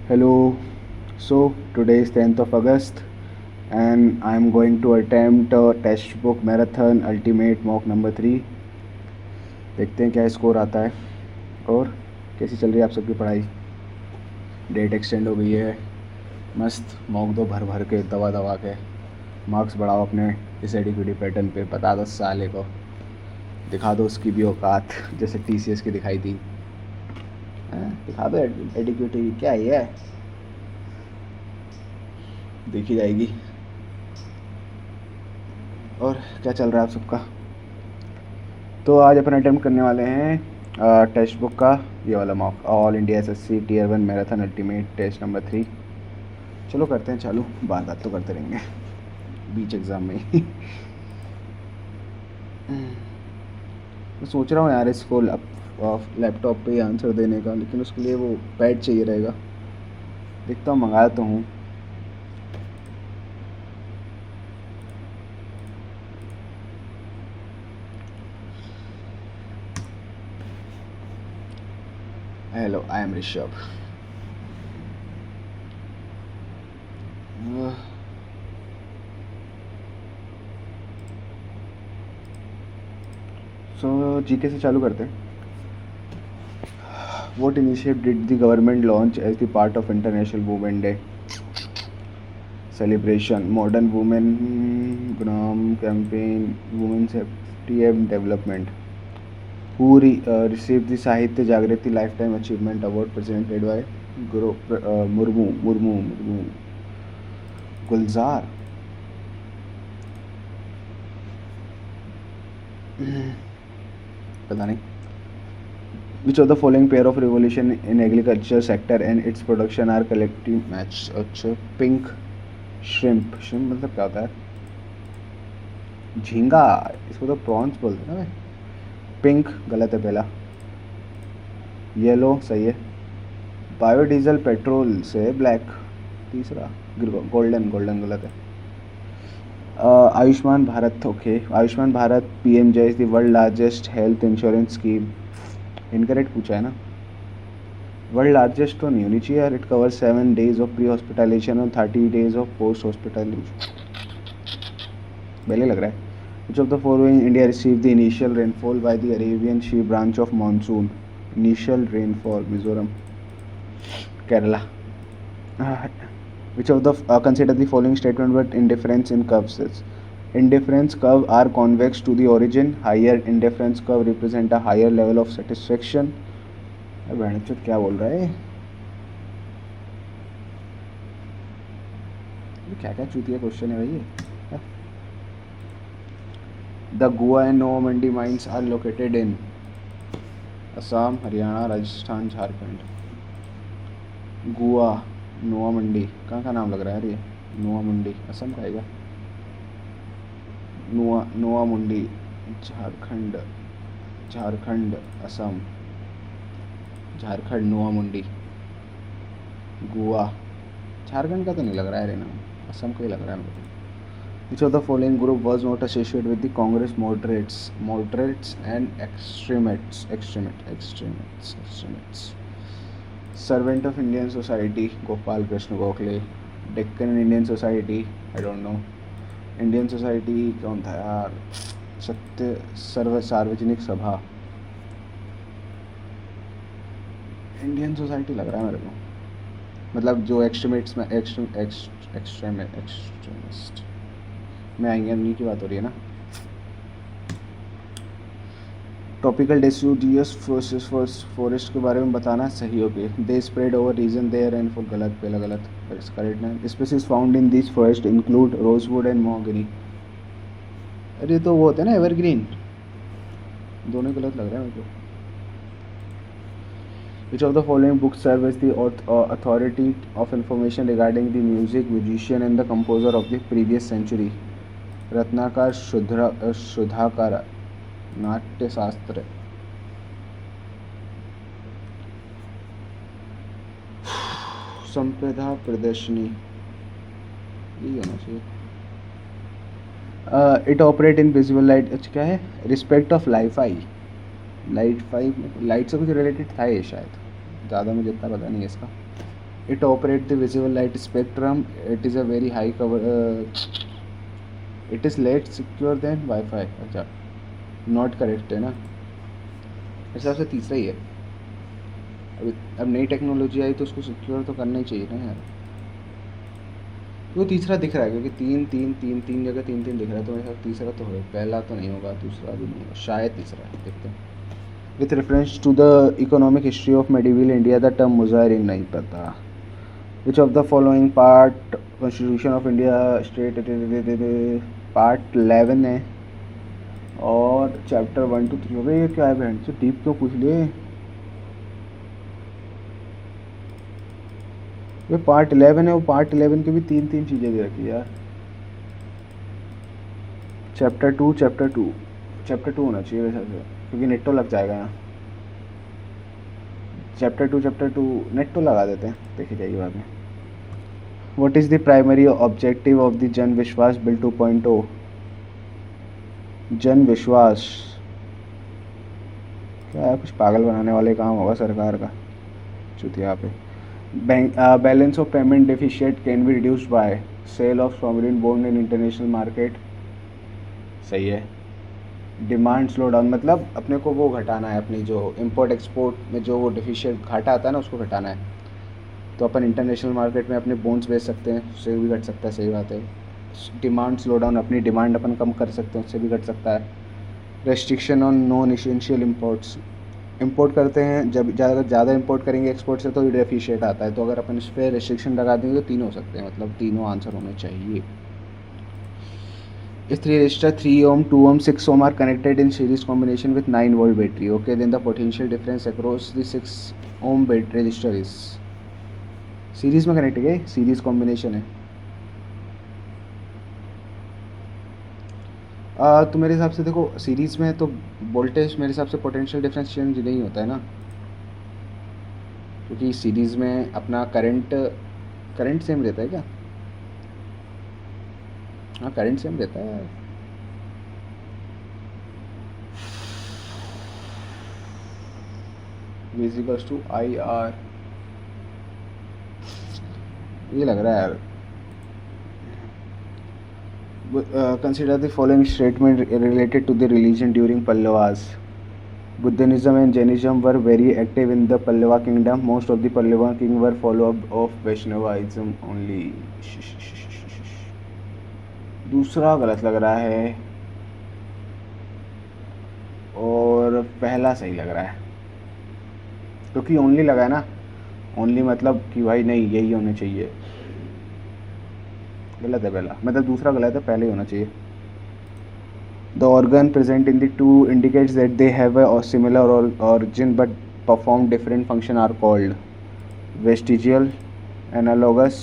Hello. So today is 10th of August and I'm going to attempt a textbook marathon ultimate mock number 3. देखते हैं क्या score आता है और कैसी चल रही है आप सबकी पढ़ाई। डेट एक्सटेंड हो गई है, मस्त मॉक दो भर भर के दवा दवा के, मार्क्स बढ़ाओ अपने इस एडीक्यूटी पैटर्न पे, बता दो साले को, दिखा दो उसकी भी औकात जैसे TCS की दिखाई थी। दिखा दो एडीक्यूटी क्या है, देखी जाएगी। और क्या चल रहा है आप सबका। तो आज अपन अटेम्प्ट करने वाले हैं टेक्स्ट बुक का ये वाला mock, all India SSC Tier 1 marathon ultimate test number 3। चलो करते हैं चालू, बात बात तो करते रहेंगे बीच एग्ज़ाम में ही। मैं सोच रहा हूँ यार इसको लैपटॉप पे आंसर देने का, लेकिन उसके लिए वो पैड चाहिए रहेगा। देखता हूँ, मंगाया तो हूँ। Hello, I am Rishabh. So GK से चालू करते हैं। What initiative did the government launch as the part of International Women Day celebration? Modern Women GNOM campaign, Women Safety and Development. Who received the Sahitya Jagriti Lifetime Achievement Award presented by Murmu Gulzar. पता नहीं। Which of the following pair of revolution in agriculture sector and its production are collective match? अच्छा, pink shrimp. Shrimp मतलब क्या होता है? झींगा, इसको तो प्रॉन्स बोलते हैं ना। पिंक गलत है पहला, येलो सही है। बायोडीजल पेट्रोल से ब्लैक, तीसरा गोल्डन गलत है। Ayushman Bharat, okay. Ayushman Bharat PMJ is the world largest health insurance scheme. Incorrect पूछा है ना, वर्ल्ड लार्जेस्ट तो नहीं होनी चाहिए यार। It cover 7 days of pre hospitalisation और 30 days ऑफ पोस्ट हॉस्पिटलाइजेशन। पहले लग रहा है। Which of the following India receive the initial rainfall by the Arabian sea branch of monsoon? Initial rainfall Mizoram, Kerala. Which of the consider the following statement but indifference in curves? Indifference curve are convex to the origin. Higher indifference curve represent a higher level of satisfaction. अरे क्या बोल रहा है, क्या क्या चूतिया question है भाई। The Goa and Noa Mandi mines are located in Assam, Haryana, Rajasthan, Jharkhand. Goa, नोआ मंडी, कहाँ का नाम लग रहा है ये? नोआ मंडी असम का है क्या? नोआ मुंडी, झारखंड असम, झारखंड नोआ मुंडी, गोवा। झारखंड का तो नहीं लग रहा है नाम, असम का ही लग रहा है मुझे। Which of the following group was not associated with the Congress moderates and extremists? Servant of Indian Society, Gopal Krishna Gokhale. Deccan Indian Society, I don't know. Indian society कौन था यार? सार्वजनिक सभा, इंडियन सोसाइटी लग रहा है मेरे को। मतलब जो एक्सट्रीमिस्ट में आएंगे, उन्हीं की बात हो रही है ना। ट्रॉपिकल डेसिडुअस फॉरेस्ट के बारे में बताना सही हो गया। They spread over region there rainfall, गलत, पहला गलत। करेक्ट है। Species found in this forest include rosewood and mahogany. अरे तो वो होते हैं ना एवरग्रीन, दोनों गलत लग रहा है मेरे को। Which of the following books serve as the authority of information regarding the music, musician and the composer of the previous century? Ratnakar, Sudhakar, नाट्य शास्त्र। संपदा प्रदर्शनी, ये होना चाहिए। It operate in visible light, अच्छा क्या है? रिस्पेक्ट ऑफ लाइट से कुछ रिलेटेड था ये शायद, ज़्यादा मुझे इतना पता नहीं है इसका। It operate the visible light spectrum. It is a very high cover. It is less secure than Wi-Fi. अच्छा, नॉट करेक्ट है ना, मेरे हिसाब से तीसरा ही है। अब नई टेक्नोलॉजी आई तो उसको सिक्योर तो करना ही चाहिए ना यार। वो तीसरा दिख रहा है क्योंकि तीन तीन तीन तीन जगह तीन तीन दिख रहा है, तो मेरे साथ तीसरा तो होगा। पहला तो नहीं होगा, दूसरा भी नहीं होगा, शायद तीसरा है, देखते हैं। With reference to the economic history of medieval India the term मुजाहिरीन, नहीं पता। Which of the following part constitution of India state, part 11 है और चैप्टर 1 to 3 हो गए। ये क्या है बहन, तो डीप क्यों पूछ लिए? ये पार्ट 11 है, वो पार्ट 11 की भी तीन तीन चीज़ें दे रखी है यार। चैप्टर 2 होना चाहिए वैसे से, क्योंकि नेट तो लग जाएगा यहाँ। चैप्टर 2 नेट तो लगा देते हैं, देखी जाएगी बाद में। What is the primary objective of the जन विश्वास बिल 2.0? जन विश्वास क्या है, कुछ पागल बनाने वाले काम होगा सरकार का चुतिया पे। Balance of payment deficit can be reduced by sale of sovereign bond in international market, सही है। डिमांड स्लो डाउन मतलब अपने को वो घटाना है, अपनी जो इंपोर्ट एक्सपोर्ट में जो वो डेफिशिएट घाटा आता है ना, उसको घटाना है। तो अपन इंटरनेशनल मार्केट में अपने बॉन्ड्स बेच सकते हैं, उससे भी घट सकता है, सही बात है। डिमांड स्लो डाउन, अपनी डिमांड अपन कम कर सकते हैं, उससे भी घट सकता है। Restriction on non essential imports, import करते हैं जब ज़्यादा इंपोर्ट करेंगे एक्सपोर्ट से तो डेफिशिएट आता है, तो अगर अपन इस पर रेस्ट्रिक्शन लगा देंगे तो तीनों हो सकते हैं, मतलब तीनों आंसर होने चाहिए। If three resistor 3 ohm, 2 ohm, 6 ohm are connected in series combination with 9 volt battery, okay, then the potential difference across the 6 ohm resistor is, series में कनेक्ट है, सीरीज कॉम्बिनेशन है। तो मेरे हिसाब से देखो सीरीज़ में तो वोल्टेज मेरे हिसाब से पोटेंशियल डिफरेंस चेंज नहीं होता है ना, क्योंकि सीरीज़ में अपना करंट सेम रहता है क्या? हाँ करंट सेम रहता है। V टू IR, ये लग रहा है यार। Consider the following statement related to the religion during Pallavas. Buddhism and Jainism were very active in the Pallava kingdom. Most of the Pallava king were followers of Vaishnavism only. दूसरा गलत लग रहा है और पहला सही लग रहा है, क्योंकि ओनली लगा है ना, ओनली मतलब कि भाई नहीं यही होना चाहिए। गलत है पहला, मतलब दूसरा गलत है, पहले ही होना चाहिए। The organ present in the two indicates that they have a similar origin but perform different function are called vestigial, analogous,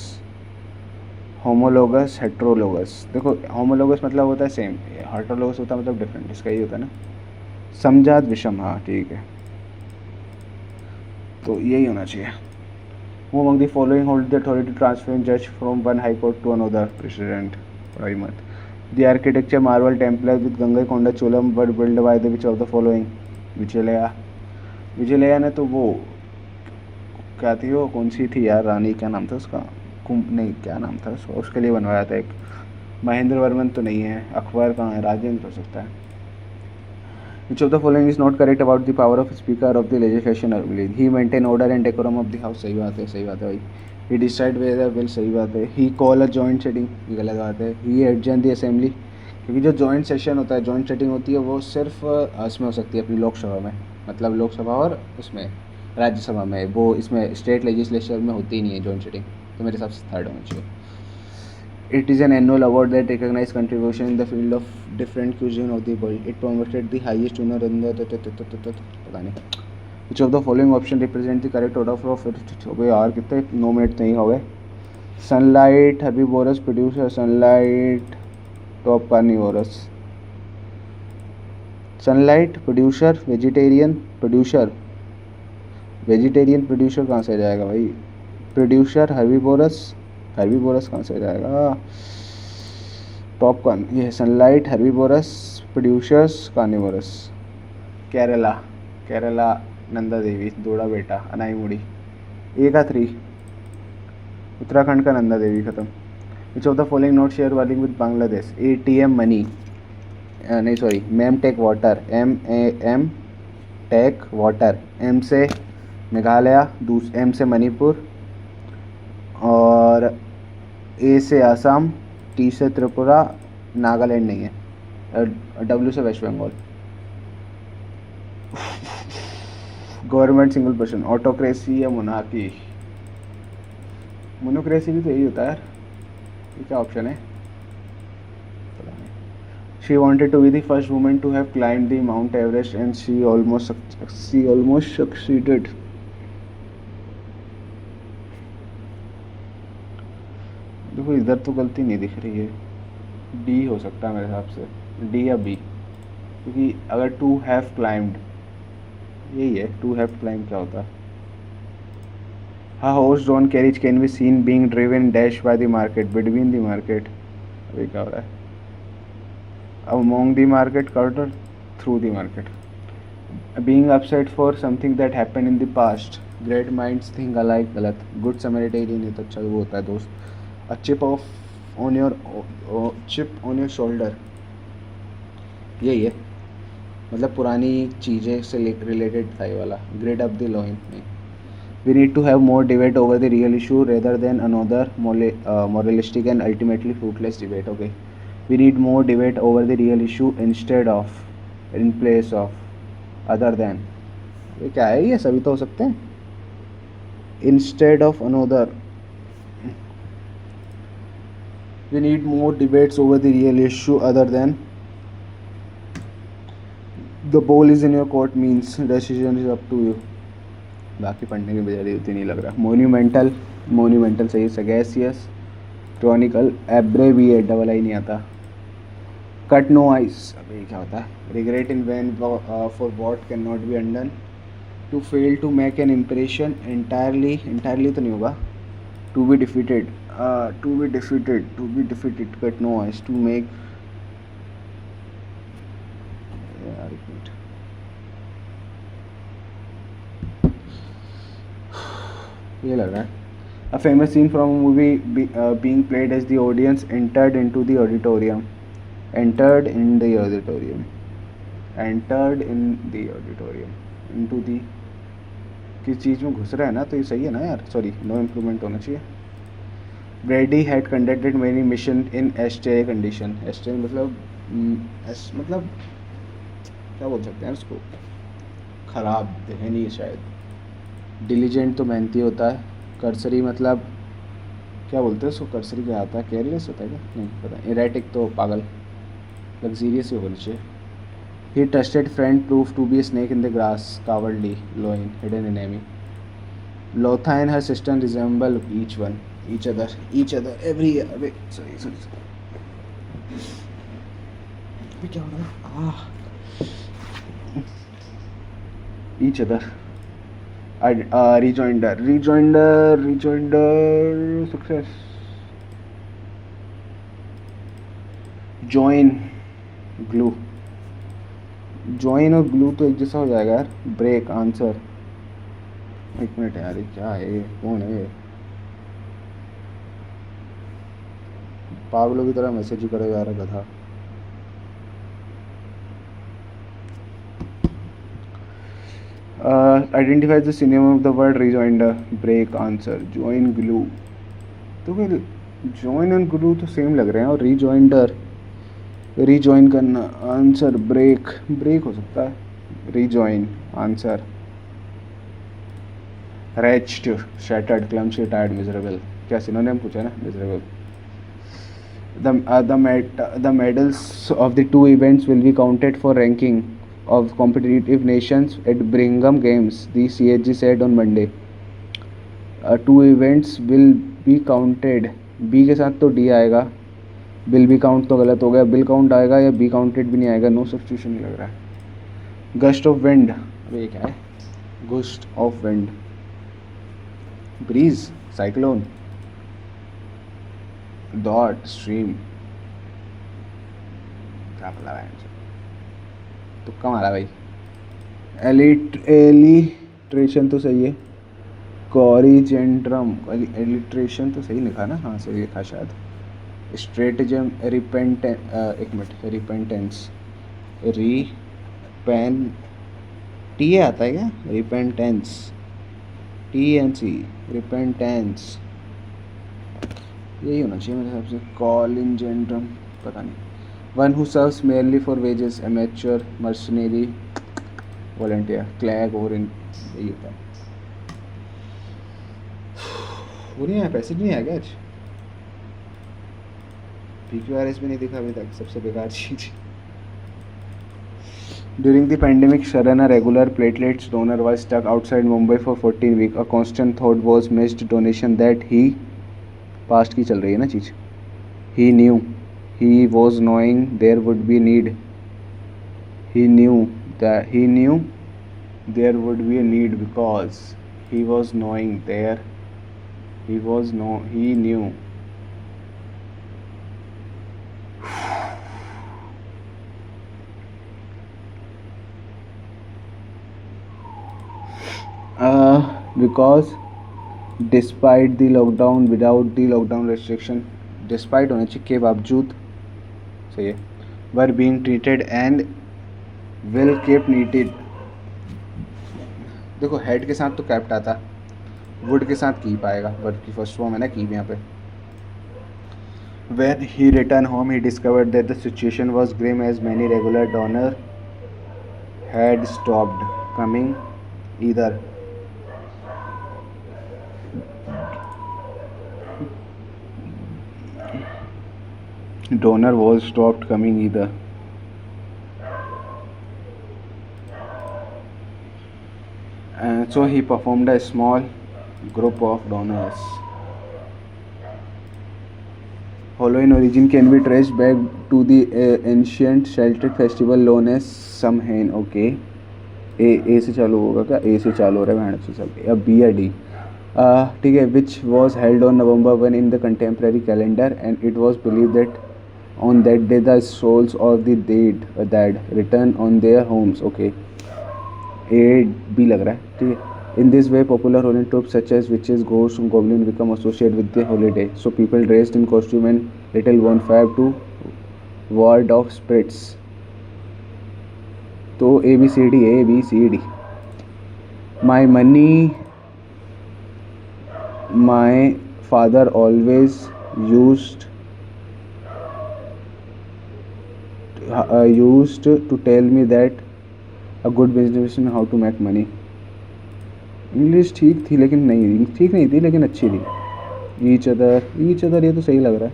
homologous, heterologous। देखो homologous मतलब होता है सेम, heterologous होता है मतलब डिफरेंट, इसका ही होता है ना, समजात विषम। हाँ ठीक है, तो यही होना चाहिए। Who among the following hold the authority to transfer judge from one high court to another? President. पढ़ाई मत। The architecture marble temple with Gangaikonda Cholam were built by the which of the following? विजयलया। विजयलया ने तो वो क्या थी, वो कौन सी थी यार रानी, क्या नाम था उसका, नहीं क्या नाम था उसका, उसके लिए बनवाया था एक। महेंद्र वर्मन तो नहीं है, अकबर कहाँ है, राजेंद्र हो सकता है। Which of the following is not correct about the power of speaker of the legislation assembly? He maintain order and decorum of the house, सही बात है भाई। He decide whether bill, सही बात है। He call a joint sitting, ये गलत बात है। He adjourn the assembly, क्योंकि जो जॉइंट सेशन होता है, जॉइंट सेटिंग होती है, वो सिर्फ इसमें हो सकती है अपनी लोकसभा में, मतलब लोकसभा और उसमें राज्यसभा में, वो इसमें स्टेट लेजिस्लेचर में होती ही नहीं है जॉइंट सेटिंग, तो मेरे हिसाब से थर्ड होना चाहिए। It is an annual award that recognizes contribution in the field of different cuisine of the world. It promoted the highest honor in the पता नहीं। Which of the following option represent the correct order of हो गए यार, कितने 9 minute नहीं हो गए। Sunlight herbivorous producer, sunlight top carnivorous. Sunlight producer, vegetarian producer, vegetarian producer कहाँ से जाएगा भाई? प्रोड्यूसर हर्बीवोरस, हर्बीवोरस कहाँ से जाएगा? टॉपकॉर्न, ये sunlight herbivorous, producers carnivorous. Kerala Nanda Devi, Dodda Betta, Anai मुड़ी। ए का 3 उत्तराखंड का नंदा देवी खत्म। Which of the following not share walling with Bangladesh? ATM money, नहीं sorry, ma'am take water, MAM take water. M से मेघालय, M से मणिपुर, और A से आसाम, T से त्रिपुरा, नागालैंड नहीं है, W से west Bengal. Government single person, autocracy या मोनार्की? मोनोक्रेसी भी तो यही होता है यार। ये क्या ऑप्शन है? पता नहीं। She wanted to be the first woman to have climbed the Mount Everest and she almost succeeded. देखो इधर तो गलती नहीं दिख रही है, डी हो सकता है मेरे हिसाब से, डी या बी, क्योंकि अगर टू हैव क्लाइम्ड, यही है, टू हैव क्लाइम्ड क्या होता है? हाँ, horse drawn carriage can be seen being driven dash by the market, between the market, अभी क्या हो रहा है? Among the market, cut or through the market. Being upset for something that happened in the past, great minds think alike, गलत। Good Samaritan ये तो अच्छा वो होता है दोस्त। A chip on your shoulder, यही है, मतलब पुरानी चीज़ें से रिलेटेड था ये वाला। Grade up the loin नहीं। We need to have more debate over the real issue rather than another moralistic and ultimately fruitless debate. Okay, we need more debate over the real issue instead of, in place of, other than। ये क्या है? ये सभी तो हो सकते हैं। Instead of another, we need more debates over the real issue other than, the ball is in your court means decision is up to you। बाकी पढ़ने की बजाय उतनी नहीं लग रहा। मोन्यूमेंटल सही, सगैसियस, क्रॉनिकल, एब्रेविएट, डबल आई नहीं आता, कट नो आइस, अब ये क्या होता है? Regret in vain for what can not be undone, to fail to make an impression, entirely तो नहीं होगा, to be defeated, cut no ice, to make, ये लग रहा है। A famous scene from a movie being played as the audience entered in the auditorium, किस चीज़ में घुस रहा है ना, तो ये सही है ना यार, सॉरी, नो इम्प्रूवमेंट होना चाहिए। Brady had conducted many mission in STA condition, STA मतलब मतलब क्या बोल सकते हैं उसको, खराब है नहीं शायद। डिलीजेंट तो मेहनती होता है, कर्सरी मतलब क्या बोलते हैं उसको, कर्सरी क्या आता है? केयरलेस होता है क्या? नहीं पता। इरेटिक तो पागल, लग्जीरियस ही होना चाहिए। He trusted friend prove to be snake in the grass, cowardly, loin, hidden enemy. Lotha and her sister resemble each other every year. अबे सॉरी क्या हो रहा है? Each other, rejoinder, success, join, glue, join और glue तो एक जैसा हो जाएगा यार। break, आंसर, एक मिनट यार, ये क्या है? कौन है? पागलों की तरह मैसेज ही करे जा रहा था। Identifies the synonym of the word rejoinder, break, answer, join, glue। तो फिर join और glue तो सेम लग रहे हैं, और rejoinder, rejoin करना, आंसर, break हो सकता है, rejoin, answer, wretched, shattered, clumsy, tired, miserable, क्या synonym पूछा ना, miserable। The medals of the two events will be counted for ranking of competitive nations at Brigham Games, the CHG said on Monday। Two events will be counted, B के साथ तो D आएगा, will be count तो गलत हो गया, will count आएगा या be counted भी नहीं आएगा, no substitution लग रहा है। Gust of wind, अब ये क्या है? Gust of wind, breeze, cyclone, dot, stream, क्या पता है? तुक्का मारा भाई। एलिट्रेशन तो सही है, कॉरिजेंड्रम, एलिट्रेशन तो सही लिखा ना, हाँ सही लिखा शायद। स्ट्रेटजम, एक मिनट, रिपेंटेंस, रिपेन टी आता है क्या, रिपेंटेंस, TNC, रिपेंटेंस, यही होना चाहिए मेरे हिसाब से। कॉलिंजेंड्रम पता नहीं। One who serves merely for wages, amateur, mercenary, volunteer, क्लैग और इन, यही होता है। वो नहीं आया, पैसे नहीं आया क्या आज? PQRS भी नहीं दिखा अभी तक, सबसे बेकार चीज़। During the pandemic, Sharan, a regular platelets donor, was stuck outside Mumbai for 14 weeks. A constant thought was missed donation that he past की चल रही है ना चीज़। He knew, he was knowing there would be need. He knew there would be a need because he was knowing there. He knew. Because despite the lockdown, without the lockdown restriction, despite होने के बावजूद, सही है, were being treated and well kept needed। देखो head के साथ तो kept आता, वुड के साथ कीप आएगा, वर्ब की फर्स्ट फॉर्म है ना कीप यहाँ पे। When he returned home, he discovered that the situation was grim as many regular donors had stopped coming either. Donor was stopped coming either. And so he performed a small group of donors. Hollow in origin can be traced back to the ancient Celtic festival known as Samhain. Okay, ए से चालू होगा क्या? ए से चालू हो रहा है, से सब या बी या डी, ठीक है। Which was held on November 1 in the contemporary calendar, and it was believed that on that day the souls of the dead return on their homes. Okay, A B लग रहा है, ठीक है। In this way, popular horror tropes such as witches, ghosts, and goblins become associated with the holiday. So people dressed in costume and little bonfire to ward off spirits. तो ABCD। My money, my father always used to tell me that a good businessman how to make money. English ठीक थी लेकिन नहीं थी लेकिन अच्छी थी। Each other ये तो सही लग रहा है।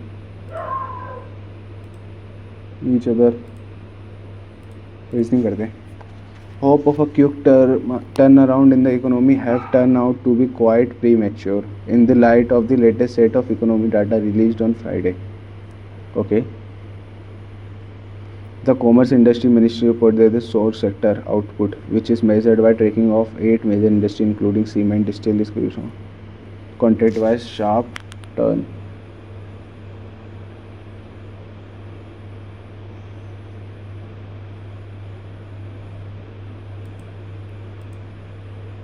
ईच अदर रीजनिंग करते हैं। Hope of a quick turn around in the economy have turn out to be quite premature in the light of the latest set of economic data released on Friday. Okay, the Commerce Industry Ministry reported that the source sector output, which is measured by tracking of 8 major industries including cement, steel, distribution, contract-wise sharp turn.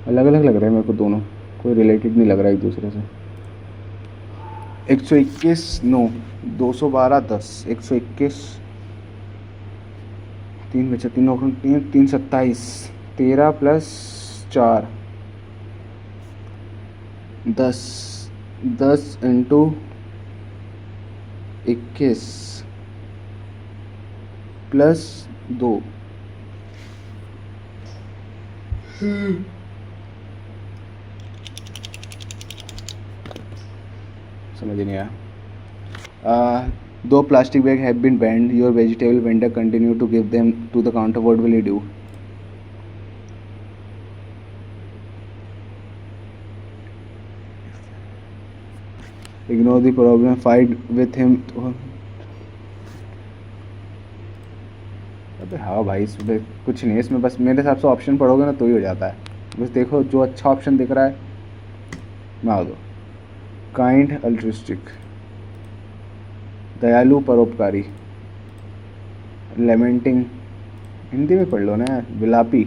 अलग अलग लग रहा है मेरे को दोनों, कोई related नहीं लग रहा है एक दूसरे से। 121 9, 212 10, 121 3 बचे, 3 27, 13 प्लस 4 10, 10 इंटू 21 प्लस 2, समझ नहीं आया। Though plastic bags have been banned, your vegetable vendor continue to give them to the counter. What will you do? Ignore the problem, fight with him. अबे हाँ भाई, इसमें कुछ नहीं है, इसमें बस मेरे हिसाब से ऑप्शन पढ़ोगे ना तो ही हो जाता है। बस देखो जो अच्छा ऑप्शन दिख रहा है मार दो। काइंड, अल्ट्रिस्टिक, दयालु, परोपकारी, लेमेंटिंग, हिंदी में पढ़ लो ना यार, विलापी,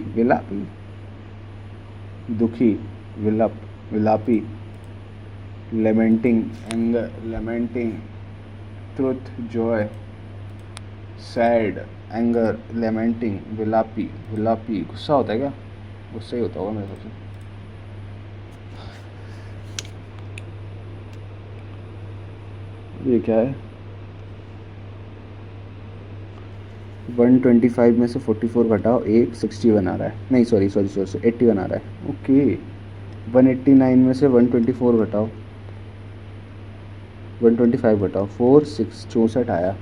दुखी, विलप, विलापी, lamenting, anger, lamenting, truth, joy, sad, anger, lamenting, विलापी, विलापी गुस्सा होता है क्या? गुस्सा ही होता होगा मेरे हिसाब से। ये क्या है? 125 में से 44 घटाओ 8, 61 आ रहा है। नहीं सॉरी 81 आ रहा है। ओके 189 में से 124 घटाओ 125 घटाओ 4, 6, 64 आया।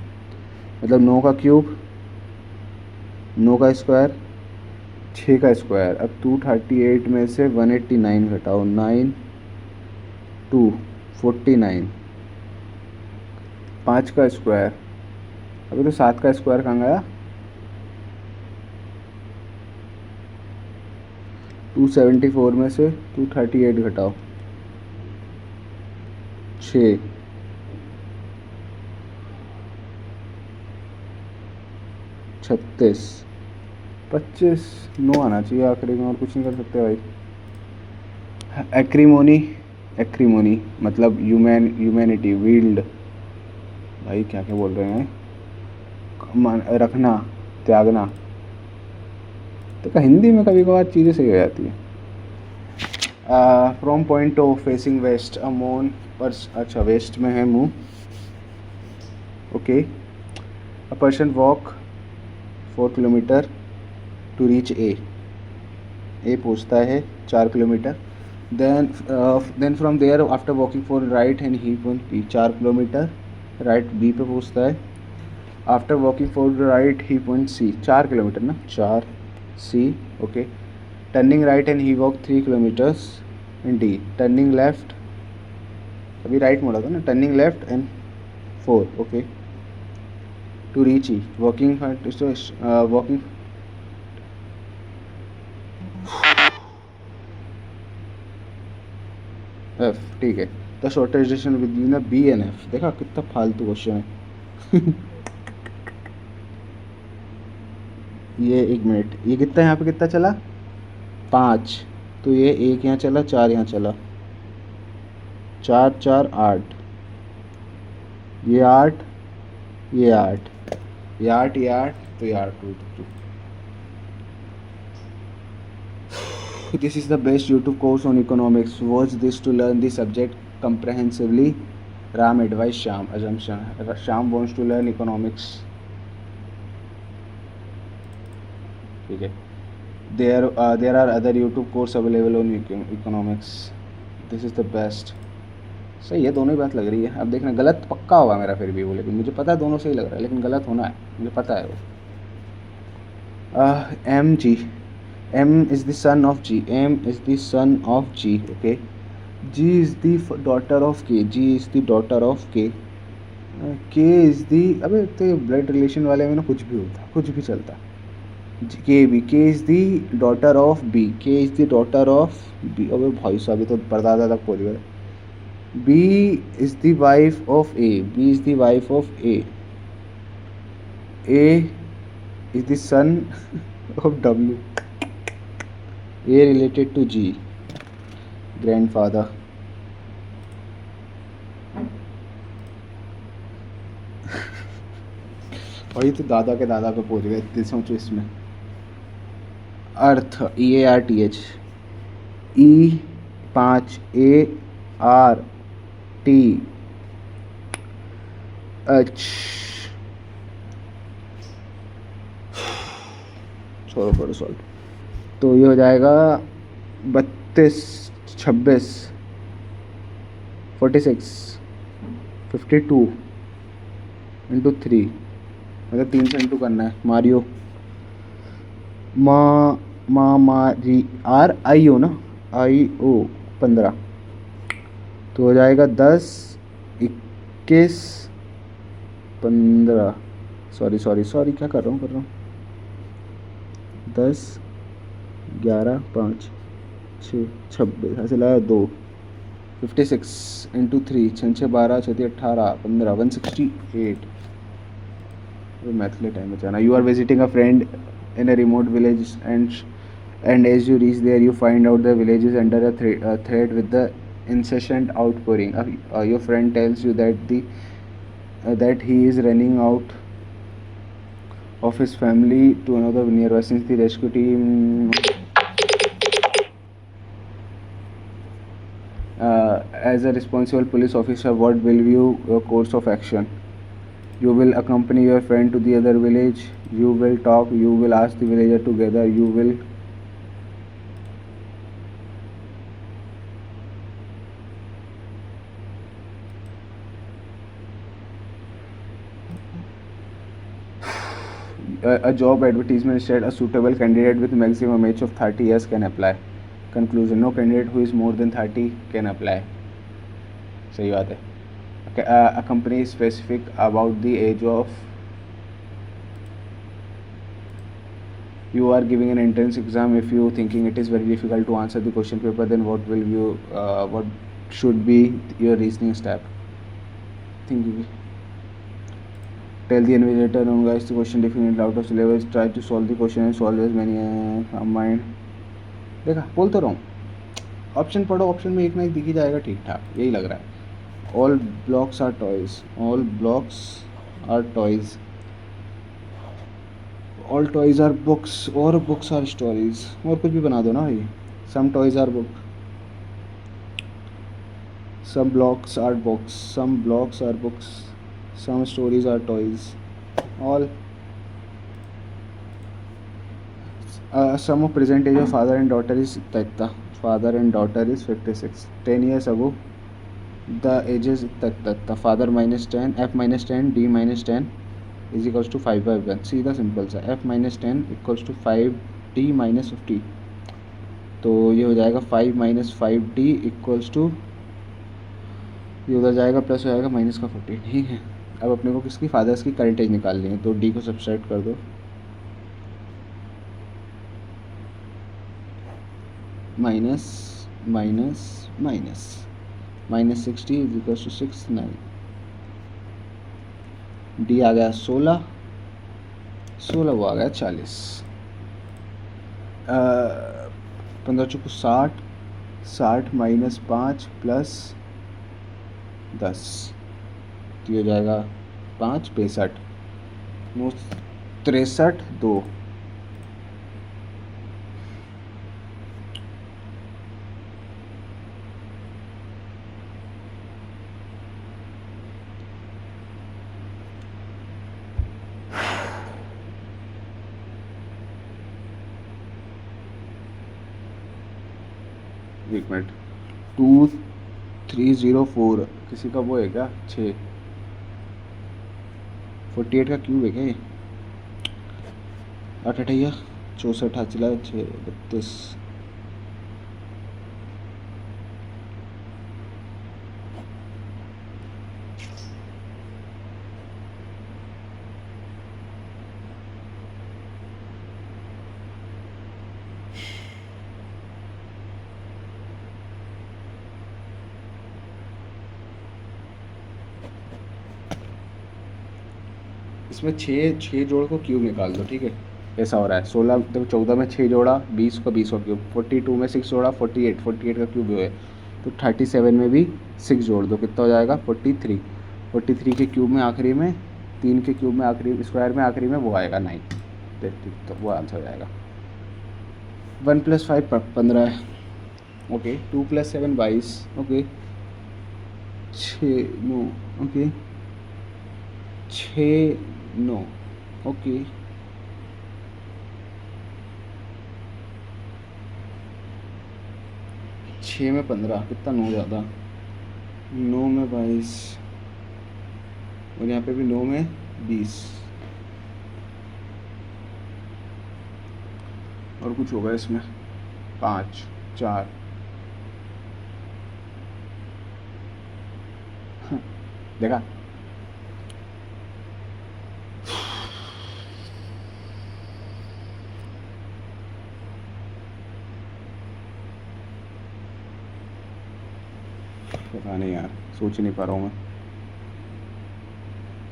मतलब 9 का क्यूब, 9 का स्क्वायर, 6 का स्क्वायर। अब 238 में से 189 घटाओ 9, 2, 49, 5 का स्क्वायर। अभी तो 7 का स्क्वायर कहाँ गया? 274 में से 238 घटाओ 6, 36, 25, 9 आना चाहिए आखिरी में, और कुछ नहीं कर सकते भाई। एक्रीमोनी, एक्रीमोनी मतलब ह्यूमैनिटी, वील्ड, भाई क्या क्या बोल रहे हैं? रखना, त्यागना। तो हिंदी में कभी कभार चीज़ें सही हो जाती है। From point of facing west a moon पर, अच्छा वेस्ट में है मुँह। Okay a person walk 4 kilometre to reach A पहुँचता है 4 kilometre. Then from there after walking for right and he point 4 kilometre right B पे पहुँचता है। After walking for right he point C, 4 kilometre ना, 4 C. Okay turning right and he walk 3 kilometres in D. Turning left, अभी right मोड़ा था ना, turning left and 4 okay to reach E. Walking walking F, ठीक है। The shortest distance between B and F. देखा कितना फालतू क्वेश्चन है। ये 1 मिनट, ये कितना यहाँ पे कितना चला? 5, तो ये 1 यहाँ चला, 4 यहाँ चला, 4, 4, 8, ये 8, ये 8, ये 8, ये 8, तो ये 8 2। This is the best YouTube course on economics. Watch this to learn the subject comprehensively. Ram advised Sham. Assumption. Sham wants to learn economics. ठीक है. There are other YouTube course available on economics. This is the best. सही है, दोनों ही बात लग रही है। अब देखना गलत पक्का होगा मेरा फिर भी वो, लेकिन मुझे पता है दोनों सही लग रहा है, लेकिन गलत होना है, मुझे पता है वो। M G, M is the son of G. M is the son of G. Okay. G is the daughter of K. G is the daughter of K. K is the, अबे तो ब्लड रिलेशन वाले में ना कुछ भी होता, कुछ भी चलता। K B. K is the daughter of B. K is the daughter of B. अबे भाई साहब ये तो परदादा तक पहुँच गए। B is the wife of A. B is the wife of A. A is the son of W. A related to G, grandfather. और ये तो दादा के दादा पे पहुंच गए, इतने सोचो इसमें। अर्थ, EARTH, E 5 ARTH, छोड़ो सॉल्व। तो ये हो जाएगा 32, 26, 46, 52 इंटू 3, मतलब 3 से इंटू करना है। मारियो मारी RIO ना, IO 15, तो हो जाएगा 10, 21, 15, सॉरी क्या कर रहा हूँ 10, 11, 5, 6, 26 ऐसे लाया 2, 56 इंटू 3, 6 12, 6 18, 15, 168। मैथ के टाइम बचाना। You are visiting a friend in a remote village and and as you reach there you find out the village is under a threat with the incessant outpouring. Your friend tells you that he is running out of his family to another nearby. Since the rescue team as a responsible police officer, what will be your course of action? You will accompany your friend to the other village, you will talk, you will ask the villager together, you will a job advertisement said a suitable candidate with maximum age of 30 years can apply. Conclusion: no candidate who is more than 30 can apply. सही बात है. A company is specific about the age of. You are giving an entrance exam. If you thinking it is very difficult to answer the question paper, then what should be your reasoning step? Thinking. Tell the invigilator on guys the question definitely out of syllabus. Try to solve the question and solve as many mind. देखा बोल तो रहा हूँ, option पढ़ो, option में एक ना एक दिख ही जाएगा ठीक ठाक, यही लग रहा है. All blocks are toys, all blocks are toys, all toys are books और बुक्स आर स्टोरीज, और कुछ भी बना दो ना भाई. Some toys are book, some blocks are books, some blocks are books, some stories are toys. All sum of present age of father and daughter is tata. Father and daughter is 56. 10 years ago the age is tata. Father minus 10, f minus 10, d minus 10 is equals to 5 by 1. सीधा simple सा, f minus 10 equals to 5 d minus 50. तो ये हो जाएगा 5 minus 5 d equals to, ये उधर जाएगा plus हो जाएगा माइनस का 40. ठीक है. अब अपने को किसकी फादर्स की करंट एज निकालनी है, तो डी को सब्सट्रैक्ट कर दो. Minus minus minus minus 60 is equal to 69. D आ गया 16, 16 वो आ गया 40. 15 चौको 60, 60 माइनस 5 प्लस 10, तो ये हो जाएगा 5 65 9 63 2. एक मिनट, 2304 किसी का वो है क्या? 6 48 का क्यूब है क्या ये? 8 अठैया 64 हाथ चला 6 32. इसमें 6 जोड़ को क्यूब निकाल दो. ठीक है, ऐसा हो रहा है. 16 तो 14 में 6 जोड़ा 20 को 20 का क्यूब, 42 में 6 जोड़ा 48 का क्यूब है. तो 37 में भी 6 जोड़ दो, कितना हो जाएगा? 43. 43 के क्यूब में आखिरी में 3 के क्यूब में आखिरी स्क्वायर में आखिरी में वो आएगा 9. तो वो आंसर हो जाएगा. 1 + 5 15 है. ओके. 2 + 7 22. ओके. 6 9. ओके. 6 9. ओके. 6 में 15 कितना? 9 ज़्यादा. 9 में 22 और यहाँ पे भी 9 में 20. और कुछ होगा इसमें 5 4. देखा? पता नहीं यार, सोच नहीं पा रहा हूँ मैं.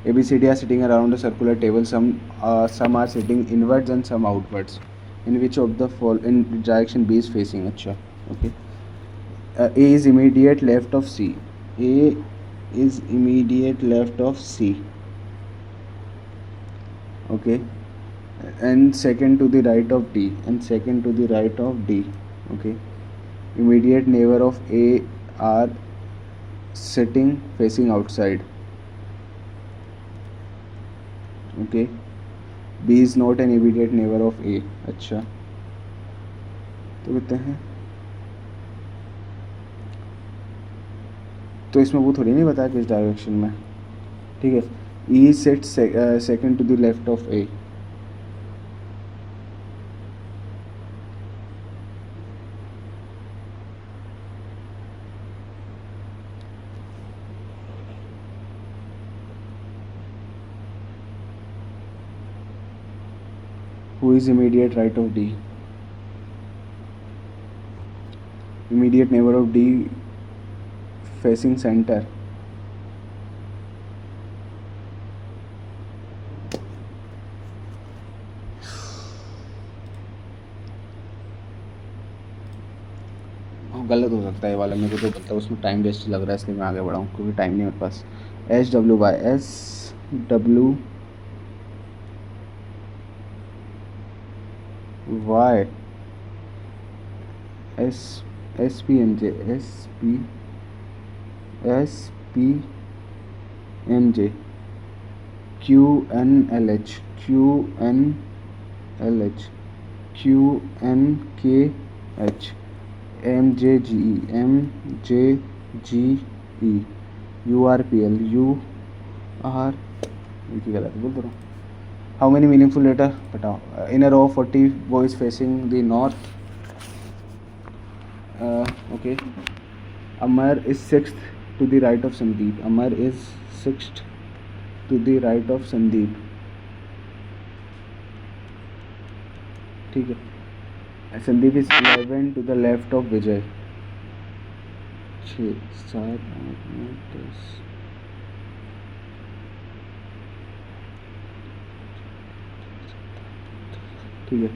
ABCD are sitting around a circular table. Some are sitting inwards and some outwards. in which of the in direction B is facing. अच्छा, okay. A is immediate left of C. A is immediate left of C. Okay, and second to the right of D, and second to the right of D. Okay, immediate neighbor of A are sitting facing outside. Okay, B is not an immediate neighbor of A. अच्छा, तो कहते हैं तो इसमें वो थोड़ी नहीं बताया किस डायरेक्शन में. ठीक है, E sits second to the left of A. Who is immediate right of D? Immediate neighbor of D facing center. गलत हो सकता है ये वाला, मेरे को तो पता है, उसमें टाइम वेस्ट लग रहा है इसलिए मैं आगे बढ़ाऊँ क्योंकि टाइम नहीं मेरे पास. SWY SPMJ QNLH QNKH MJGE URPL UR गलत बोल रहा हूँ. How many meaningful letter बताओ. In a row of 40 boys facing the north. Okay, Amar is sixth to the right of Sandeep. Amar is sixth to the right of Sandeep. ठीक है. Sandeep is 11 to the left of Vijay. 6 7 8 9 10. ठीक है.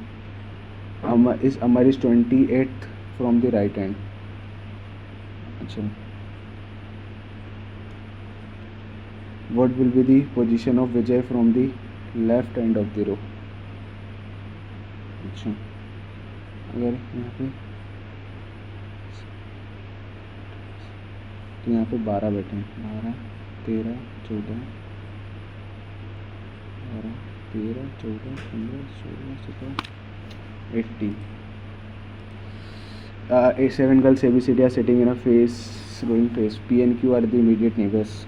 Amar is 28th from the right hand. अच्छा, what will be the position of Vijay from the left end of the row? अच्छा, अगर यहाँ पे 12 बैठे हैं, 12 13 14 12 13 14 15 16 17 18. 7 girls ABCD are sitting in a going face. P and Q are the immediate neighbors.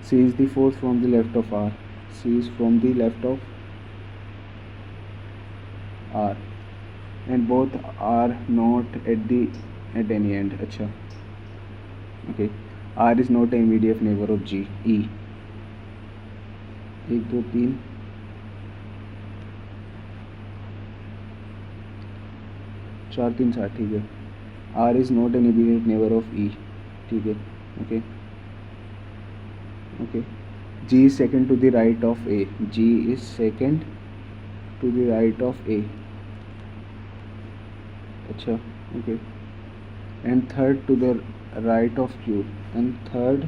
C is the fourth from the left of R. C is from the left of R, and both are not at any end. अच्छा, okay. R is not an immediate neighbor of G. E 1 2 3 4 3 7. ठीक है. R is not an immediate neighbor of E. ठीक है. Okay. Okay. G is second to the right of A. G is second to the right of A. अच्छा, okay. And third to the right of Q. And third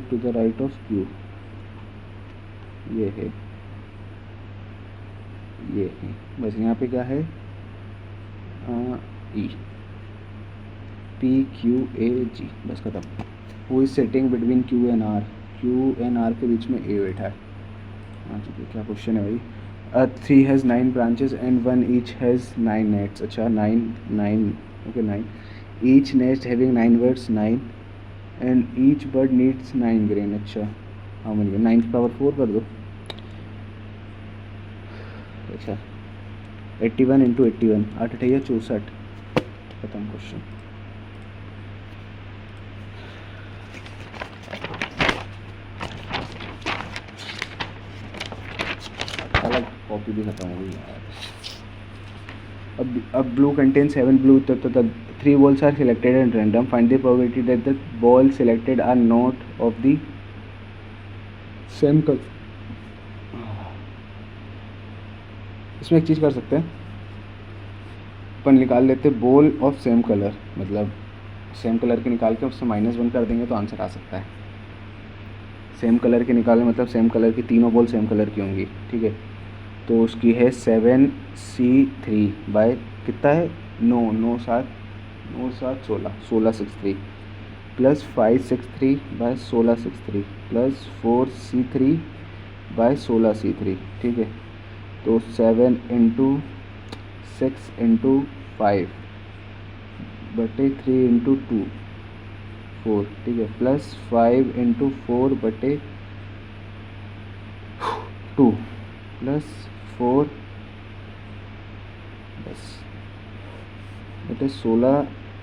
to the right of Q. ये है बस. यहाँ पे क्या है? E PQAG. बस खत्म. Who is sitting between Q and R? Q and R के बीच में A बैठा है. हाँ ठीक है. क्या क्वेश्चन है भाई? 3 has 9 branches and 1 each has 9 nests. अच्छा, 9 okay, 9. Each nest having 9 birds, 9, and each bird needs 9 grain. अच्छा, how many? 9 की पावर 4 कर दो. अच्छा, 81 into 81 8 अठैया 64. खत्म क्वेश्चन. अलग कॉपी भी खत्म हो गई यार. अब blue contains 7 blue. 3 balls are selected at random. Find the probability that the balls selected are not of the same colour. इसमें एक चीज़ कर सकते हैं, अपन निकाल लेते बॉल ऑफ सेम कलर, मतलब सेम कलर के निकाल के उससे -1 कर देंगे तो आंसर आ सकता है। सेम कलर के निकालने मतलब सेम कलर की तीनों बॉल सेम कलर की होंगी, ठीक है। तो उसकी है 7C3 बाय कितना है 9 9 7 9 7 16 plus 563 bye 1663 plus 4C3 bye 16C3, ठीक है। तो 7 इंटू 6 इंटू 5 बटे 3 इंटू 2 4, ठीक है, प्लस 5 इंटू 4 बटे 2 प्लस 4 बस बटे 16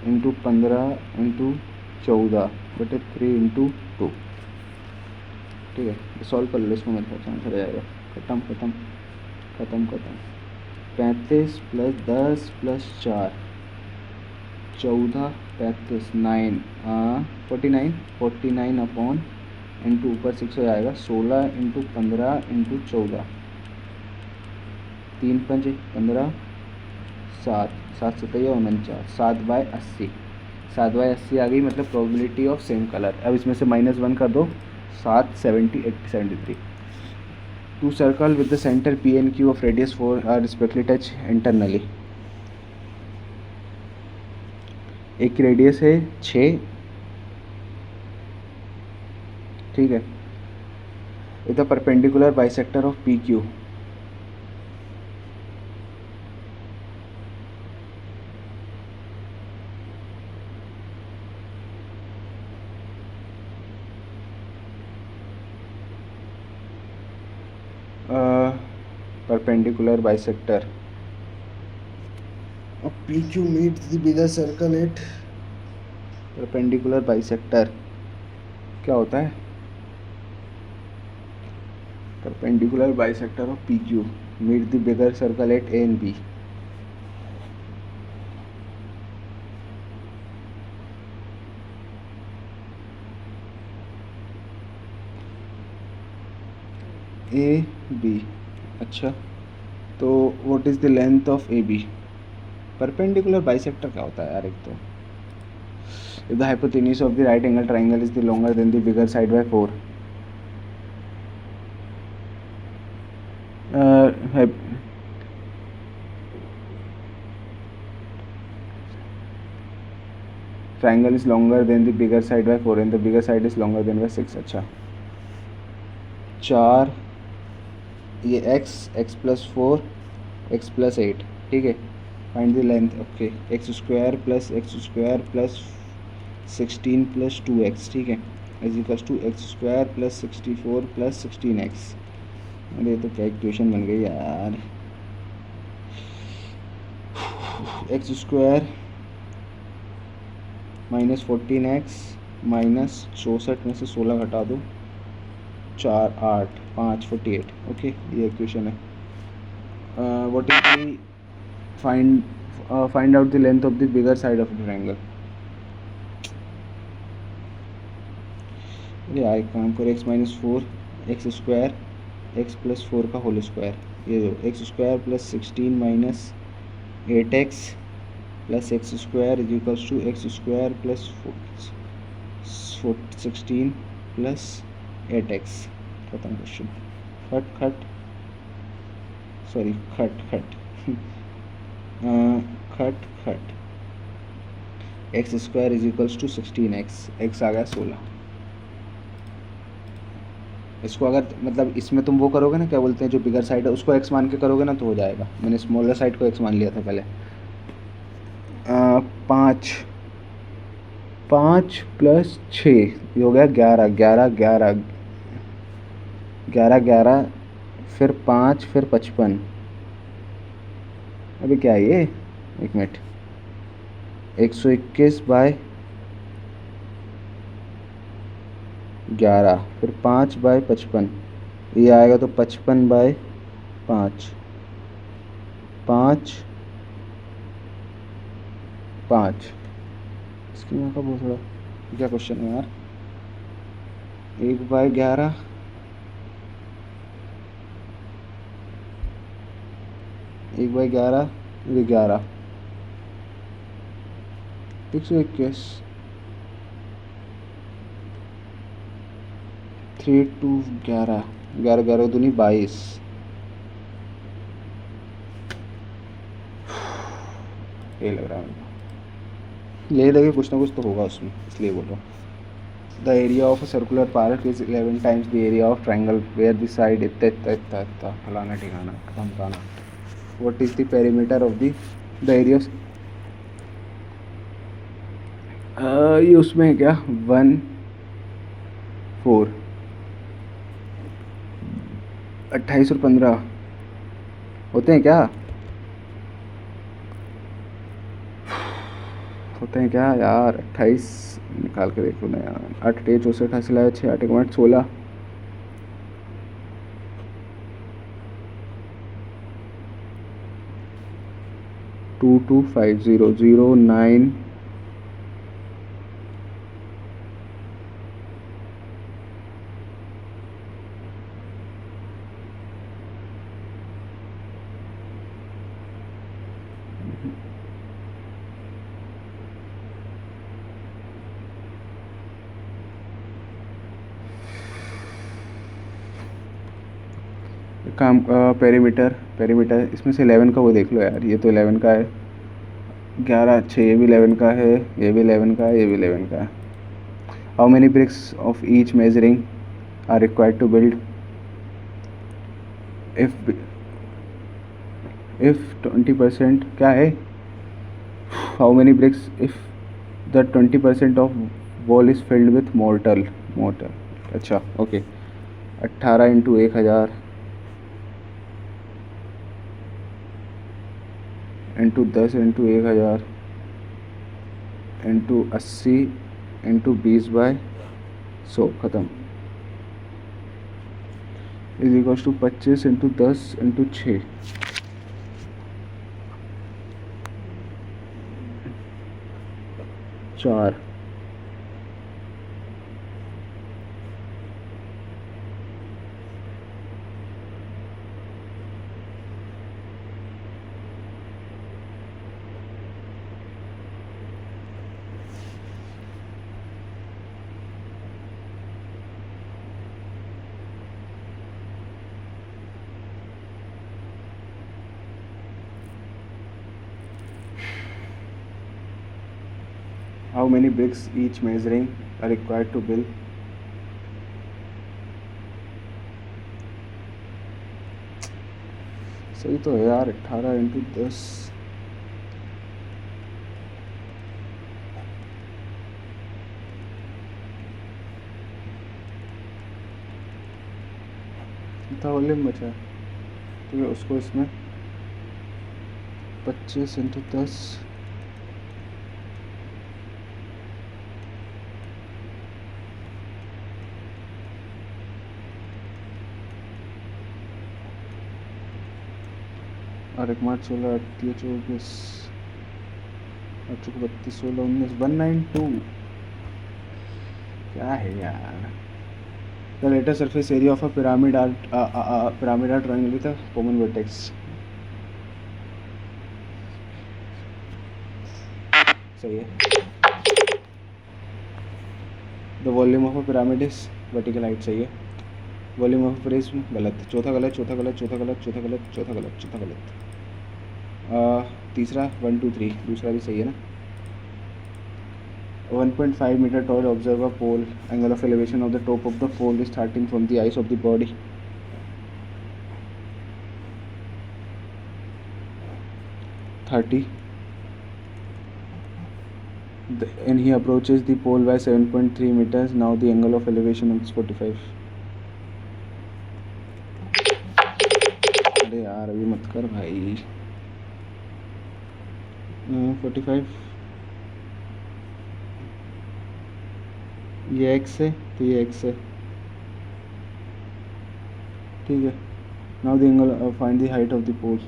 इंटू 15 इंटू 14 बटे 3 इंटू 2, ठीक है। सॉल्व कर लो इसको, मेरे ख्याल से आंसर आ जाएगा। खत्म खत्म खत्म खत्म। 35 प्लस 10 प्लस 4 14 35 9 49 अपॉन इंटू ऊपर 6 हो जाएगा 16 इंटू 15 इंटू 14 3 5 15 7 7 7 49 7/80 7/80 आ गई, मतलब प्रोबेबिलिटी ऑफ सेम कलर। अब इसमें से -1 कर दो, 7 70 80 73। Two circle with the centre P and Q of radius 4 are respectively touch internally. एक की रेडियस है 6, ठीक है। Is the perpendicular bisector of PQ। perpendicular bisector of PQ meets the bigger circle at perpendicular bisector क्या होता है? perpendicular bisector of PQ meets the bigger circle at A and B। AB, अच्छा, तो what is the length of AB? Perpendicular bisector क्या होता है यार? एक तो if the hypotenuse of the right angle triangle is the longer than the bigger side by 4, triangle is longer than the bigger side by 4 and the bigger side is longer than by 6। अच्छा, 4 ये x plus 4 x plus 8, ठीक है। Find the length, okay, x square plus 16 plus 2x, ठीक है, is equals to x square plus 64 plus 16x। अरे तो क्या equation बन गई यार। X square minus 14x minus 64 में से 16 घटा दो, 4 8 5 48, ओके, ये इक्वेशन है। What is the find out the length of the bigger side of the triangle. अरे यार काम करो, x minus 4 x square x plus 4 का होल स्क्वायर, ये जो x square plus 16 minus 8x plus x square is equals to x square plus 16 plus 8x। खत्म question. खट खट सॉरी खट खट खट खट x square is equals to 16x, x आ गया 16। इसको अगर मतलब इसमें तुम वो करोगे ना, क्या बोलते हैं, जो बिगर साइड है उसको x मान के करोगे ना तो हो जाएगा। मैंने स्मॉलर साइड को x मान लिया था पहले। 5 प्लस 6 ये हो गया 11 11 11 11 11 फिर 5 फिर 55। अभी क्या है ये, एक मिनट, 121 बाय 11 फिर 5 बाय 55, ये आएगा तो 55 बाय 5 5 5। इसकी यहाँ का बहुत थोड़ा क्या क्वेश्चन है यार। 1/11 1/11, ये 11, 121, 3 2 11, 11 11 दूनी 22। ये लग रहा है मेरे को, ले लगे कुछ ना कुछ तो होगा उसमें, इसलिए बोल रहा हूँ। The area of a circular park is 11 times the area of triangle where the side इतना इतना इतना इतना फलाना ठिकाना धमकाना। What is the perimeter of the area? ये उसमें है क्या? 1 4 28 और 15 होते हैं क्या? होते हैं क्या यार? 28 निकाल के देखो ना यार। 8 8 64 80 लाया 6 8 1 16, 2250009। काम पेरीमीटर पेरीमीटर इसमें से 11 का वो देख लो यार। ये तो 11 का है, 11 अच्छे, ये भी 11 का है, ये भी 11 का है, ये भी 11 का है। How many bricks of each measuring are required to build? If 20% क्या है? How many bricks if the 20% of wall is filled with mortal mortar? अच्छा okay. 18 into 1000 into 10 into 1000 into 80 into 20/100 ख़त्म is equals to 25 into 10 into 6। चार। How many bricks each measuring are required to build? सही तो है यार, 18 into 10। इतना volume बचा तो ये उसको इसमें 25 इंटू 10 और 1 मार्च 16 38 24 8 32 16 19 192। क्या है यार? The lateral surface area of a pyramid are triangle with a common vertex. सही है। The volume of a pyramid is vertical height. सही है। वॉल्यूम ऑफ प्रिज्म गलत, चौथा गलत, चौथा गलत, चौथा गलत, चौथा गलत, चौथा गलत, चौथा गलत। तीसरा 1 2 3 दूसरा भी सही है ना। 1.5 metre tall, observe a pole. Angle of elevation of the top of the pole is starting from the eyes of the body. 30. And he approaches the pole by 7.3 meters. Now the angle of elevation is 45. अरे यार अभी मत कर भाई। 45 ये x है तो ये x है, ठीक है। Now the angle find the height of the pole.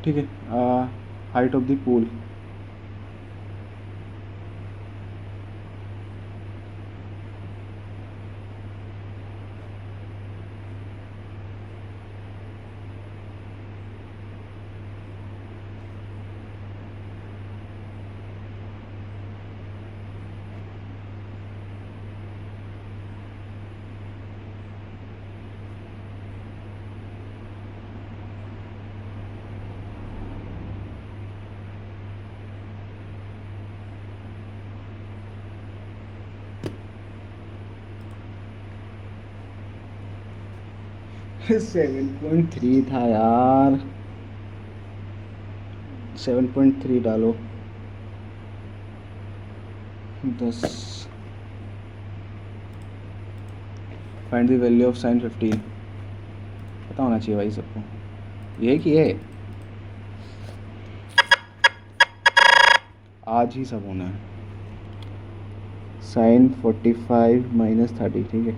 ठीक है। Height of the pool, seven point three था यार, 7.3 डालो, 10। Find the value of sine 15, पता होना चाहिए भाई सबको, ये कि ये आज ही सब होना है। साइन 45 माइनस 30, ठीक है,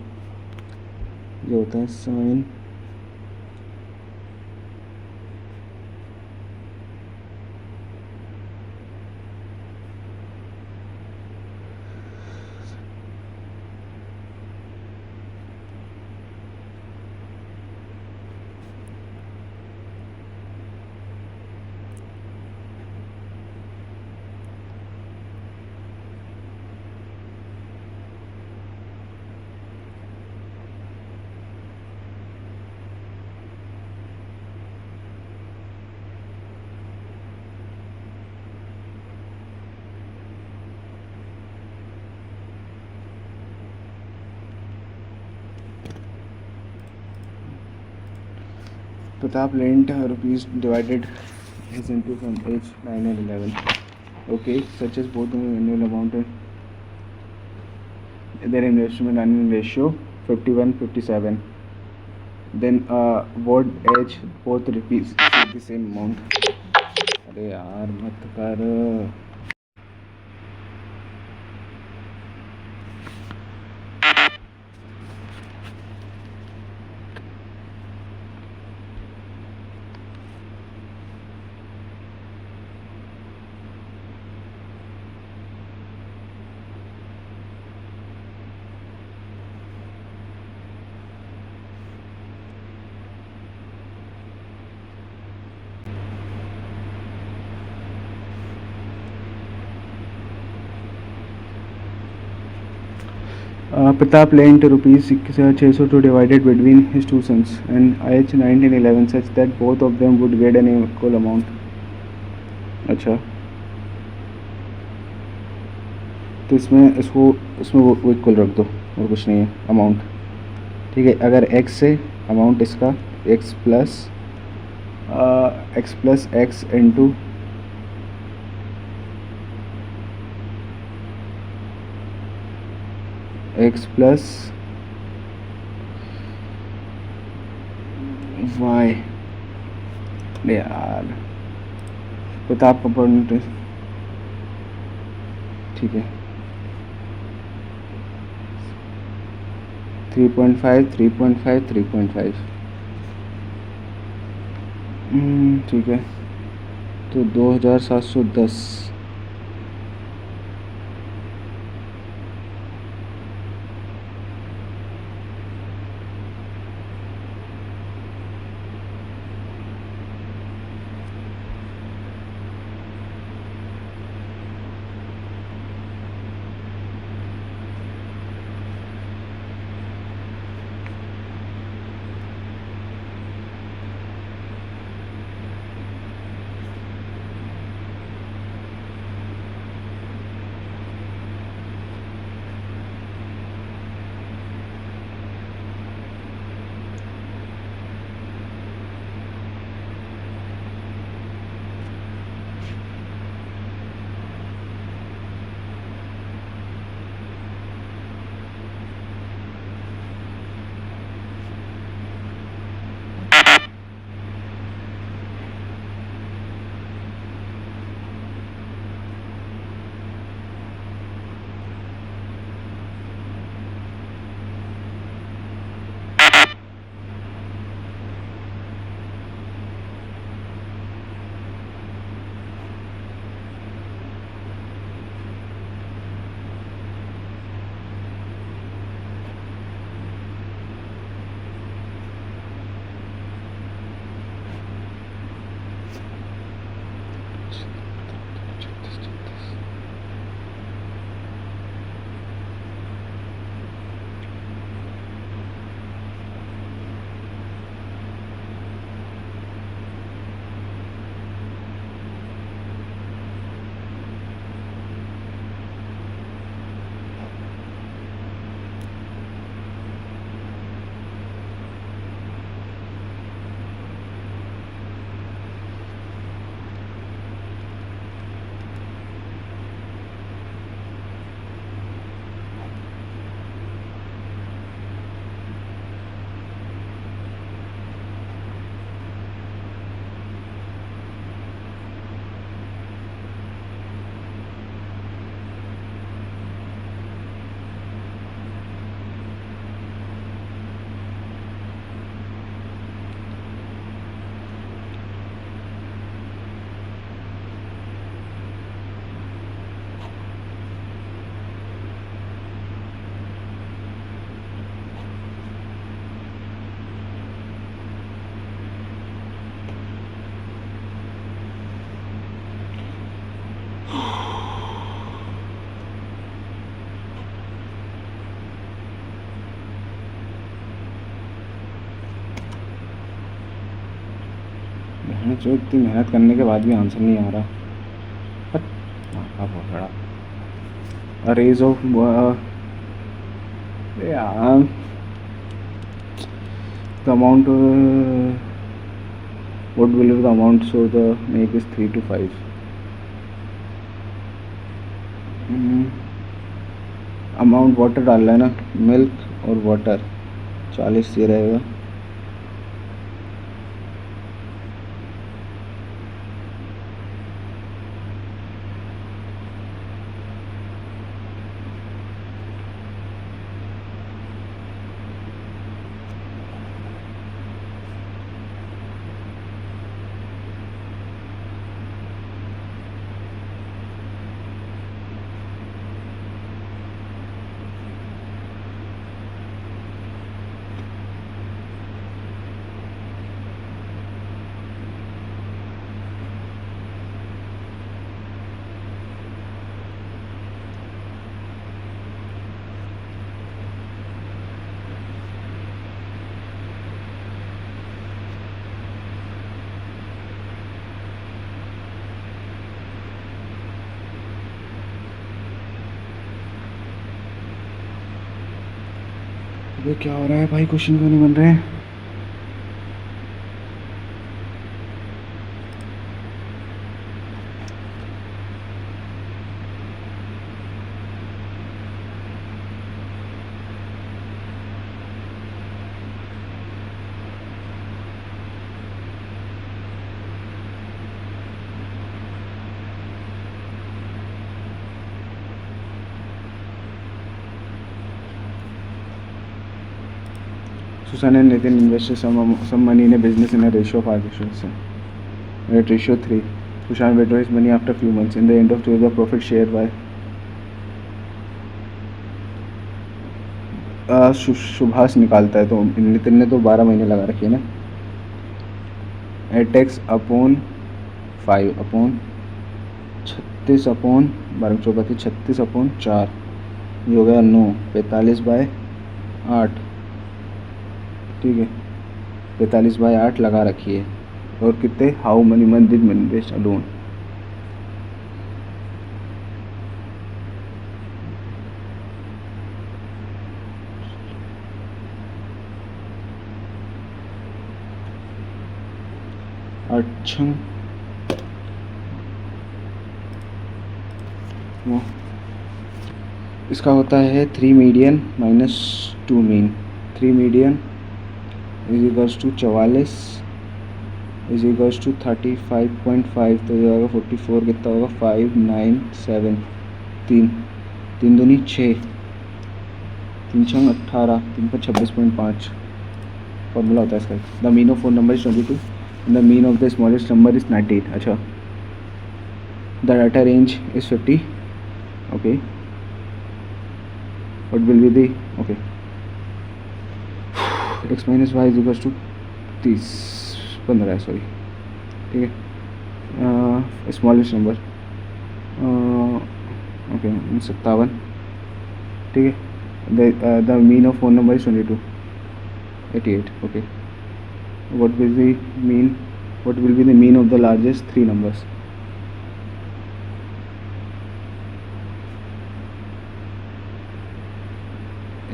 ये होता है sign Pratap lent rupees divided his into from age 9 and 11. Okay, such as both the annual amount and their investment annual ratio 51-57. Then what age both rupees the same amount. अरे यार मत कर। Pratap lent rupees 600 to divided between his two sons and age 9 and 11 such that both of them would get an equal amount. अच्छा, तो इसमें वो equal रख दो और कुछ नहीं है अमाउंट, ठीक है। अगर x से अमाउंट इसका x plus x into x plus y, यार प्रताप कंपोनेंट, ठीक है, 3.5 3.5 3.5, ठीक है, तो 2710। जो इतनी मेहनत करने के बाद भी आंसर नहीं आ रहा। बट बहुत बड़ा अरेज ऑफ यार the amount what will be the amount, so the make is 3 to 5. Amount water डालना है ना, मिल्क और वाटर 40 ये रहेगा। अबे क्या हो रहा है भाई, क्वेश्चन क्यों नहीं बन रहे हैं? Susan and Nathan invested some money in a business in a ratio of 5:1. At ratio 3. Susan withdrew his money after a few months. In the end of 12, the profit shared by Subhash निकालता है, तो नितिन ने तो 12 महीने लगा रखी है ना। Eight x upon 5 upon 36 upon 12 चौबीस 36 अपॉन 4, ये हो गया 9, 45/8। ठीक है, 45/8 लगा रखी है। और कितने, how money month did money invest alone? अच्छा वो इसका होता है 3 median minus 2 mean. 3 median is equals to 44 is equals to 35.5, तो ये होगा 44, कितना होगा 5 9 7 3 3 दूनी 6 3 6 18 3 पर 26.5 फॉर्मूला होता है इसका। The mean of 4 number is 22, the mean of the smallest number is 98। अच्छा, the data range is 50। Okay, what will be the, okay, x minus y is equals to 15 sorry, ठीक है। स्मॉलेस्ट नंबर ओके 57, ठीक है। The mean of 4 number is 22 88। Okay, what will be the mean of the largest 3 numbers?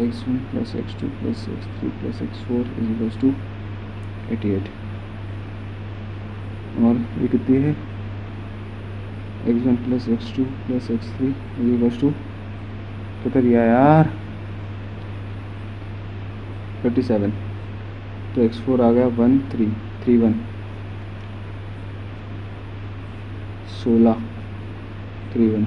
x1 plus x2 plus x3 plus x4 is equals to 88। और ये कितनी है, x1 plus x2 plus x3 is equals to कितना दिया यार 37, तो x4 आ गया 1331 16 31।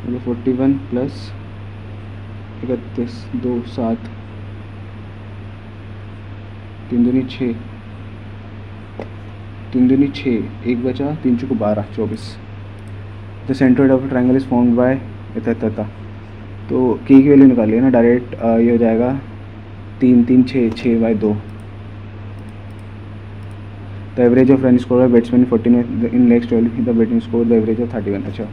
मतलब 41 प्लस 31 2 7 3 दूनी 6 3 दूनी 6 1 बचा 3 चुको 12 24। The centroid of triangle is formed by तथा, तो की वैल्यू निकालिए ना डायरेक्ट, ये हो जाएगा 3 3 6 6/2। The average of run score batsman 14 in next 12 the batting score the average of 31। अच्छा,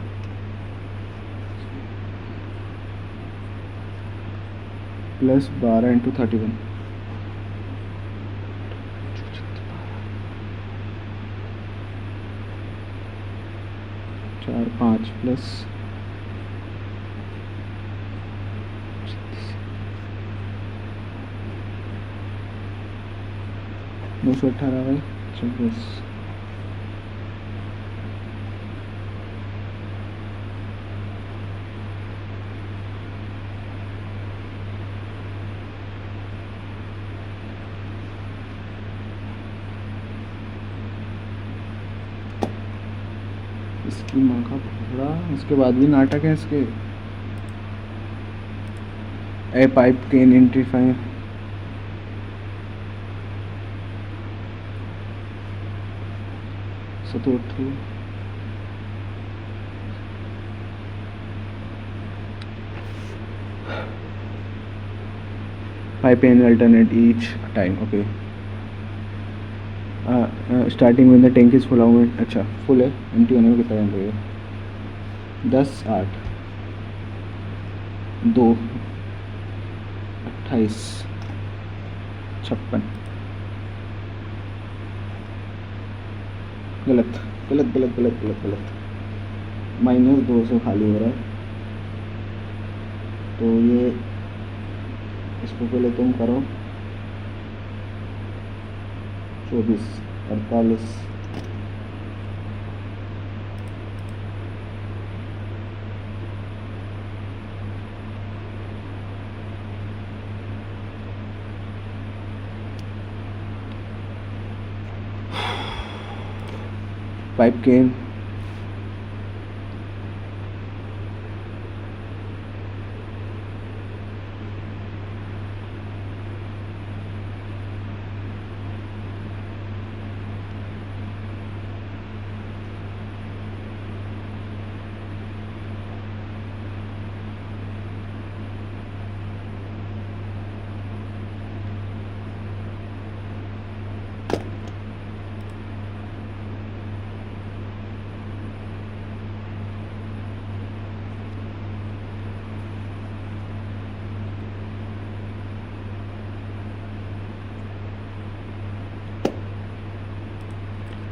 प्लस 12 इंटू 31, 4 5 प्लस 218 बाई 24। इसकी माँ का घोड़ा, इसके बाद भी नाटक है इसके। ए पाइप कैन इंट्रीफाई सतोथु pipe an alternate each time. Okay, starting में the tank is full. Out, अच्छा फुल है, एम्प्टी होने में कितना टाइम लगेगा? 10 8 2 28 56। गलत गलत गलत गलत गलत गलत, -2 से खाली हो रहा है। तो ये इसको पहले तुम करो, 24 48 pipe can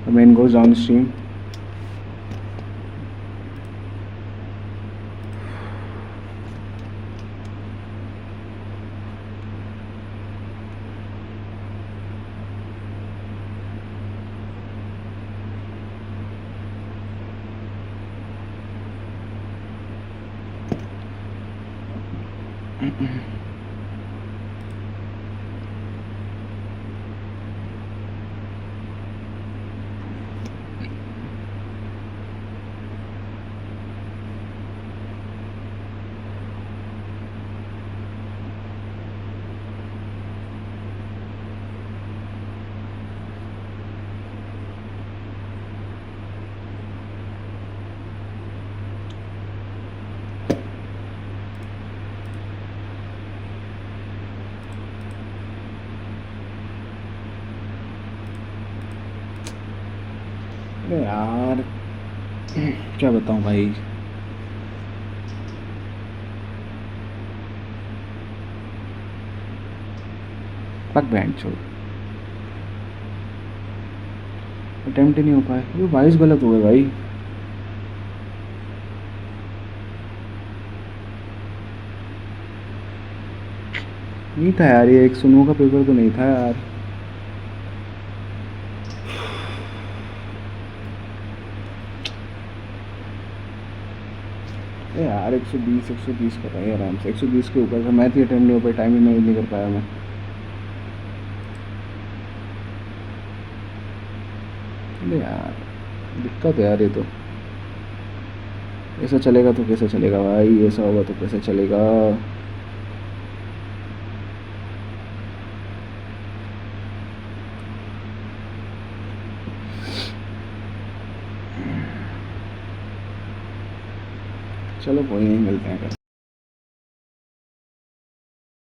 the main goes downstream. अरे यार क्या बताऊं भाई, पक बैंड छोड़, अटेम्प्ट ही नहीं हो पाए। ये 22 गलत हो गए भाई। नहीं था यार, ये एक सुनो का पेपर तो नहीं था यार। यार 120 कर रहा है आराम से, 120 के ऊपर का मैथ ही अटेम्प्ट नहीं हो पाया, टाइम ही नहीं कर पाया मैं। अरे यार दिक्कत है यार, ये तो ऐसा चलेगा तो कैसे चलेगा भाई, ऐसा होगा तो कैसे चलेगा। चलो कोई नहीं, मिलते हैं कल।